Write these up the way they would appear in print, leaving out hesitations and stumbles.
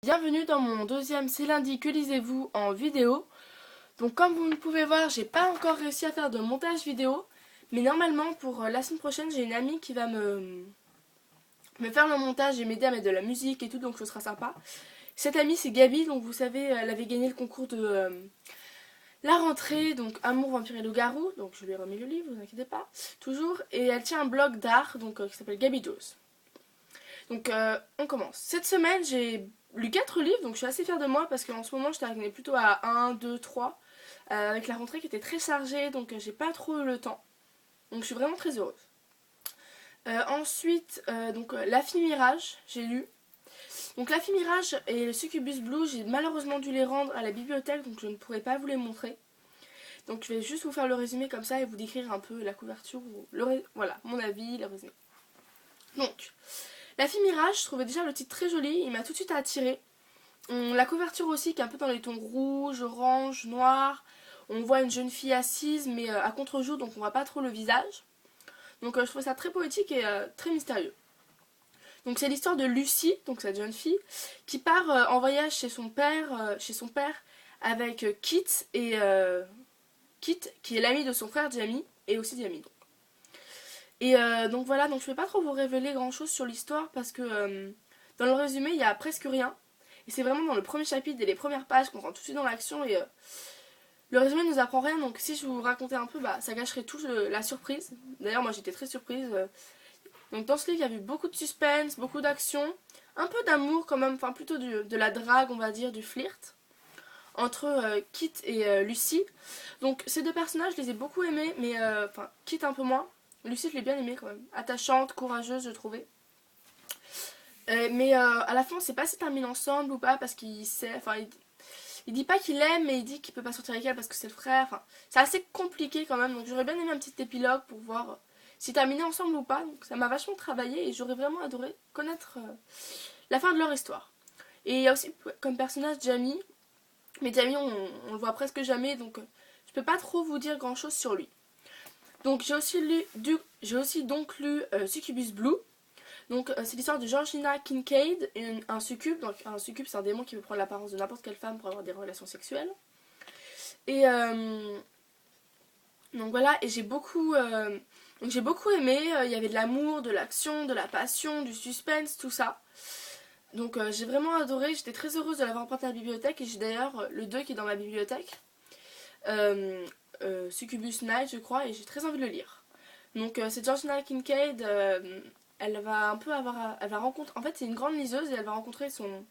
Bienvenue dans mon deuxième C'est lundi que lisez-vous en vidéo. Donc comme vous pouvez voir, j'ai pas encore réussi à faire de montage vidéo, mais normalement pour la semaine prochaine, j'ai une amie qui va me faire le montage et m'aider à mettre de la musique et tout, donc ce sera sympa. Cette amie c'est Gabi, donc vous savez, elle avait gagné le concours de la rentrée, donc Amour, Vampire et Loup-Garou, donc je lui ai remis le livre, vous inquiétez pas, toujours, et elle tient un blog d'art donc qui s'appelle Gabi Dose. Donc on commence. Cette semaine j'ai lu 4 livres, donc je suis assez fière de moi parce qu'en ce moment je terminais plutôt à 1, 2, 3 avec la rentrée qui était très chargée, donc j'ai pas trop eu le temps. Donc je suis vraiment très heureuse. Ensuite, La Fille Mirage, j'ai lu. Donc La Fille Mirage et le Succubus Blue, j'ai malheureusement dû les rendre à la bibliothèque, donc je ne pourrai pas vous les montrer. Donc je vais juste vous faire le résumé comme ça et vous décrire un peu la couverture, voilà, mon avis, le résumé. Donc, La Fille Mirage, je trouvais déjà le titre très joli, il m'a tout de suite attiré. La couverture aussi qui est un peu dans les tons rouge, orange, noir. On voit une jeune fille assise mais à contre-jour, donc on voit pas trop le visage. Donc je trouve ça très poétique et très mystérieux. Donc c'est l'histoire de Lucie, donc cette jeune fille, qui part en voyage chez son père avec Kit Kit qui est l'ami de son frère Jamie et aussi Jamie. Et donc voilà, donc je vais pas trop vous révéler grand chose sur l'histoire parce que dans le résumé il y a presque rien. Et c'est vraiment dans le premier chapitre et les premières pages qu'on rentre tout de suite dans l'action et le résumé ne nous apprend rien, donc si je vous racontais un peu, ça gâcherait tout la surprise. D'ailleurs moi j'étais très surprise. Donc dans ce livre il y a eu beaucoup de suspense, beaucoup d'action, un peu d'amour quand même, enfin plutôt de la drague on va dire, du flirt entre Kit et Lucie. Donc ces deux personnages je les ai beaucoup aimés, mais Kit un peu moins. Lucie je l'ai bien aimée quand même, attachante, courageuse je trouvais. Mais à la fin on sait pas si terminent ensemble ou pas parce qu'il sait, il dit pas qu'il aime mais il dit qu'il peut pas sortir avec elle parce que c'est le frère, c'est assez compliqué quand même, donc j'aurais bien aimé un petit épilogue pour voir s'ils terminaient ensemble ou pas, donc ça m'a vachement travaillé et j'aurais vraiment adoré connaître la fin de leur histoire. Et il y a aussi comme personnage Jamie, mais Jamie on le voit presque jamais, donc je peux pas trop vous dire grand chose sur lui. Donc j'ai aussi donc lu Succubus Blue. Donc c'est l'histoire de Georgina Kincaid, un succube. Donc un succube c'est un démon qui peut prendre l'apparence de n'importe quelle femme pour avoir des relations sexuelles. Et donc voilà, et j'ai beaucoup aimé. Il y avait de l'amour, de l'action, de la passion, du suspense, tout ça. Donc j'ai vraiment adoré, j'étais très heureuse de l'avoir emprunté à la bibliothèque et j'ai d'ailleurs le 2 qui est dans ma bibliothèque. Succubus Night je crois, et j'ai très envie de le lire. Donc c'est Georgina Kincaid, elle va un peu elle va rencontrer, en fait c'est une grande liseuse et elle va rencontrer son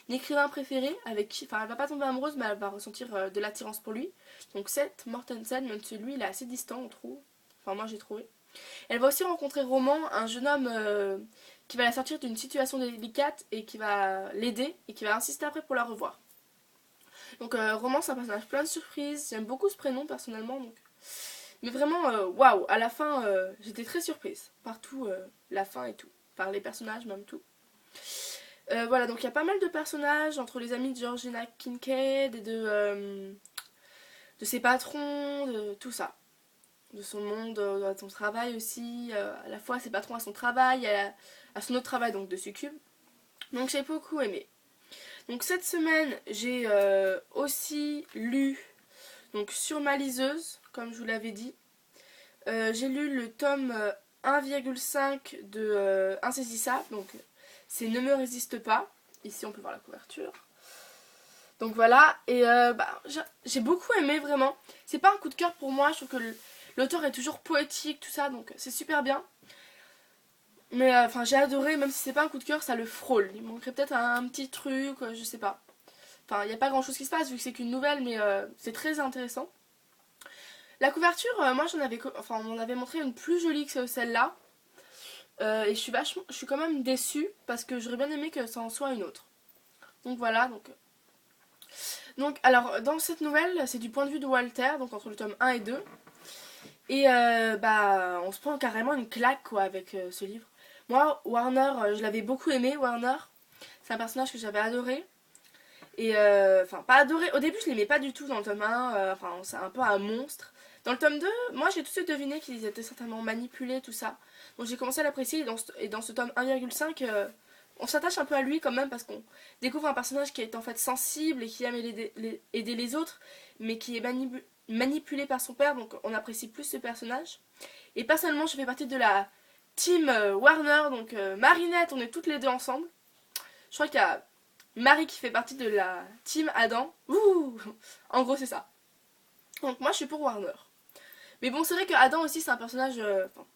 écrivain préféré avec qui, elle va pas tomber amoureuse mais elle va ressentir de l'attirance pour lui. Donc Seth Mortensen, même si lui il est assez distant on trouve, moi j'ai trouvé. Elle va aussi rencontrer Roman, un jeune homme qui va la sortir d'une situation délicate et qui va l'aider et qui va insister après pour la revoir. Donc Roman c'est un personnage plein de surprises, j'aime beaucoup ce prénom personnellement donc. Mais vraiment, waouh, à la fin, j'étais très surprise par tout, la fin et tout, par les personnages, même tout. Voilà, donc il y a pas mal de personnages entre les amis de Georgina Kincaid et de ses patrons, de tout ça. De son monde, de son travail aussi, à la fois ses patrons à son travail, à son autre travail donc de succube. Donc j'ai beaucoup aimé. Donc cette semaine, j'ai aussi lu donc sur ma liseuse, comme je vous l'avais dit. J'ai lu le tome 1,5 de Insaisissable, donc c'est Ne me résiste pas. Ici on peut voir la couverture. Donc voilà, et j'ai beaucoup aimé vraiment. C'est pas un coup de cœur pour moi, je trouve que l'auteur est toujours poétique, tout ça, donc c'est super bien. Mais j'ai adoré, même si c'est pas un coup de cœur, ça le frôle. Il manquerait peut-être un petit truc, je sais pas. Il n'y a pas grand chose qui se passe vu que c'est qu'une nouvelle, mais c'est très intéressant. La couverture, moi on m'en avait montré une plus jolie que celle-là. Et je suis quand même déçue parce que j'aurais bien aimé que ça en soit une autre. Donc voilà, donc alors dans cette nouvelle, c'est du point de vue de Walter, donc entre le tome 1 et 2. Et on se prend carrément une claque quoi avec ce livre. Moi, Warner, je l'avais beaucoup aimé, Warner. C'est un personnage que j'avais adoré. Et pas adoré. Au début, je l'aimais pas du tout dans le tome 1. C'est un peu un monstre. Dans le tome 2, moi j'ai tout de suite deviné qu'ils étaient certainement manipulés, tout ça. Donc j'ai commencé à l'apprécier. Et dans ce tome 1,5, on s'attache un peu à lui quand même parce qu'on découvre un personnage qui est en fait sensible et qui aime aider les autres, mais qui est manipulé par son père, donc on apprécie plus ce personnage. Et personnellement, je fais partie de la team Warner, donc Marinette, on est toutes les deux ensemble. Je crois qu'il y a Marie qui fait partie de la team Adam. Ouh, en gros, c'est ça. Donc moi, je suis pour Warner. Mais bon, c'est vrai que Adam aussi, c'est un personnage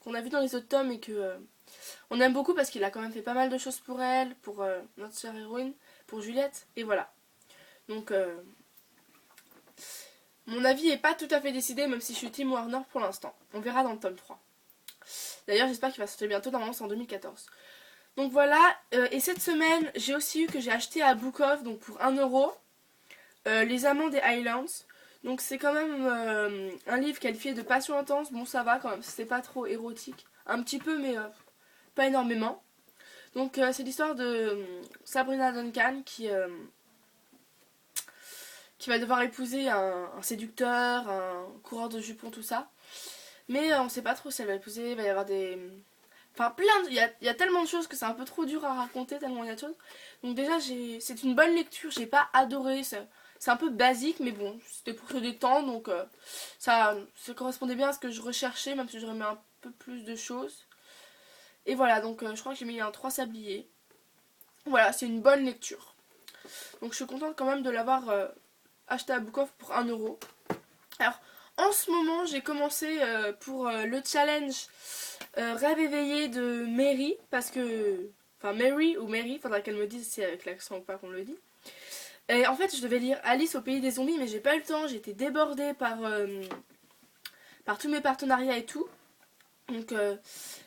qu'on a vu dans les autres tomes et que on aime beaucoup parce qu'il a quand même fait pas mal de choses pour elle, pour notre sœur héroïne, pour Juliette, et voilà. Donc, mon avis est pas tout à fait décidé, même si je suis team Warner pour l'instant. On verra dans le tome 3. D'ailleurs, j'espère qu'il va sortir bientôt, normalement c'est en 2014. Donc voilà, et cette semaine, j'ai aussi eu que j'ai acheté à Book Off, donc pour 1€, Les Amants des Highlands. Donc c'est quand même un livre qualifié de passion intense. Bon, ça va quand même, c'est pas trop érotique. Un petit peu, mais pas énormément. Donc c'est l'histoire de Sabrina Duncan qui va devoir épouser un séducteur, un coureur de jupons, tout ça. Mais on sait pas trop si elle va épouser, il va y avoir des... Enfin il y a tellement de choses que c'est un peu trop dur à raconter, tellement il y a de choses. Donc déjà c'est une bonne lecture, j'ai pas adoré, c'est un peu basique mais bon, c'était pour se détendre donc ça correspondait bien à ce que je recherchais même si j'aurais mis un peu plus de choses. Et voilà, donc je crois que j'ai mis un 3 sabliers. Voilà, c'est une bonne lecture. Donc je suis contente quand même de l'avoir acheté à Book Off pour 1€. Alors en ce moment j'ai commencé pour le challenge Rêve éveillé de Mary, parce que... Enfin Mary ou Mary, faudra qu'elle me dise si c'est avec l'accent ou pas qu'on le dit. Et en fait je devais lire Alice au pays des zombies mais j'ai pas eu le temps, j'ai été débordée par tous mes partenariats et tout. Donc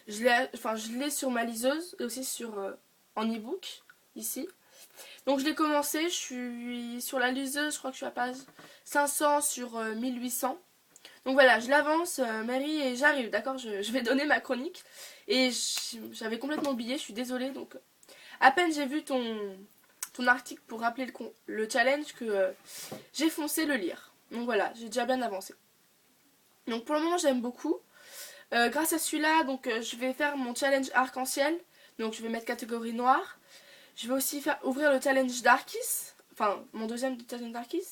je l'ai sur ma liseuse et aussi en e-book ici. Donc je l'ai commencé, je suis sur la liseuse, je crois que je suis à page 500 sur 1800. Donc voilà, je l'avance, Mary, et j'arrive, d'accord, je vais donner ma chronique. Et j'avais complètement oublié, je suis désolée. Donc à peine j'ai vu ton article pour rappeler le challenge que j'ai foncé le lire. Donc voilà, j'ai déjà bien avancé. Donc pour le moment j'aime beaucoup. Grâce à celui-là, donc je vais faire mon challenge arc-en-ciel. Donc je vais mettre catégorie noire. Je vais aussi ouvrir le challenge Darkis. Enfin, mon deuxième challenge Darkis.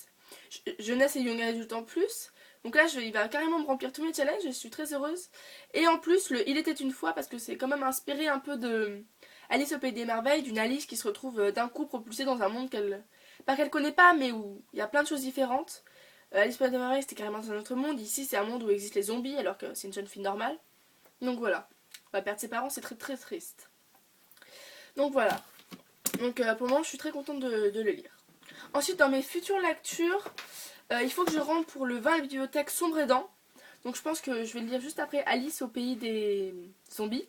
Jeunesse et Young Adult en plus. Donc là, il va carrément me remplir tous mes challenges. Je suis très heureuse. Et en plus, Il était une fois, parce que c'est quand même inspiré un peu de Alice au Pays des Merveilles, d'une Alice qui se retrouve d'un coup propulsée dans un monde qu'elle connaît pas, mais où il y a plein de choses différentes. Alice au Pays des Merveilles, c'était carrément dans un autre monde. Ici, c'est un monde où existent les zombies, alors que c'est une jeune fille normale. Donc voilà. On va perdre ses parents, c'est très très triste. Donc voilà. Donc pour le moment, je suis très contente de le lire. Ensuite, dans mes futures lectures, il faut que je rentre pour le 20 à la bibliothèque Sombre et Dents. Donc je pense que je vais le lire juste après Alice au pays des zombies.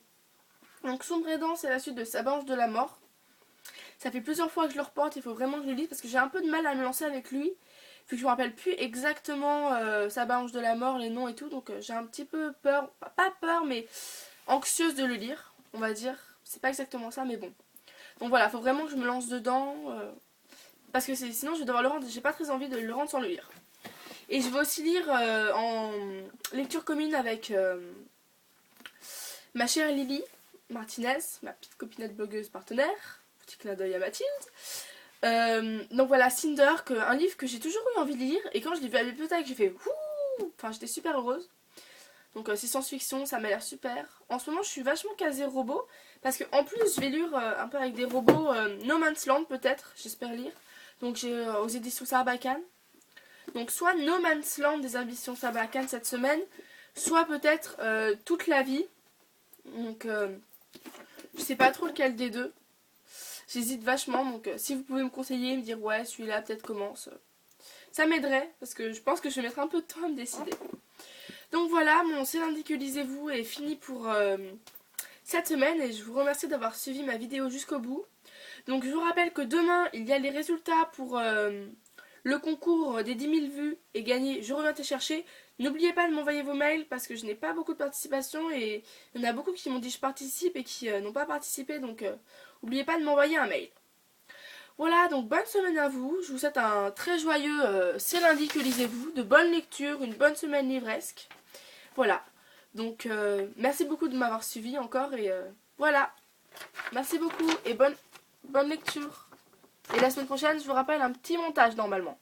Donc Sombre et Dents, c'est la suite de Sabange de la mort. Ça fait plusieurs fois que je le reporte, il faut vraiment que je le lise parce que j'ai un peu de mal à me lancer avec lui. Vu que je me rappelle plus exactement Sabange de la mort, les noms et tout. Donc j'ai un petit peu peur, pas peur mais anxieuse de le lire, on va dire. C'est pas exactement ça mais bon. Donc voilà, il faut vraiment que je me lance dedans. Parce que sinon je vais devoir le rendre, j'ai pas très envie de le rendre sans le lire. Et je vais aussi lire en lecture commune avec ma chère Lily Martinez, ma petite copinette blogueuse partenaire. Petit clin d'œil à Mathilde. Donc voilà, Cinder, un livre que j'ai toujours eu envie de lire. Et quand je l'ai vu à la bibliothèque, j'ai fait wouh. Enfin, j'étais super heureuse. Donc c'est science-fiction, ça m'a l'air super. En ce moment, je suis vachement casée robot. Parce qu'en plus, je vais lire un peu avec des robots No Man's Land peut-être, j'espère lire. Donc j'ai aux éditions Sarbacane. Donc soit No Man's Land des éditions Sarbacane cette semaine, soit peut-être Toute la vie. Donc je sais pas trop lequel des deux. J'hésite vachement, donc si vous pouvez me conseiller, me dire ouais celui-là peut-être commence. Ça m'aiderait, parce que je pense que je vais mettre un peu de temps à me décider. Donc voilà, mon C'est lundi que lisez-vous est fini pour cette semaine et je vous remercie d'avoir suivi ma vidéo jusqu'au bout. Donc je vous rappelle que demain il y a les résultats pour le concours des 10 000 vues et gagner Je reviens te chercher. N'oubliez pas de m'envoyer vos mails parce que je n'ai pas beaucoup de participation et il y en a beaucoup qui m'ont dit je participe et qui n'ont pas participé, donc n'oubliez pas de m'envoyer un mail. Voilà, donc bonne semaine à vous, je vous souhaite un très joyeux C'est lundi que lisez-vous, de bonnes lectures, une bonne semaine livresque. Voilà, donc merci beaucoup de m'avoir suivi encore et voilà, merci beaucoup et bonne bonne lecture. Et la semaine prochaine, je vous rappelle, un petit montage normalement.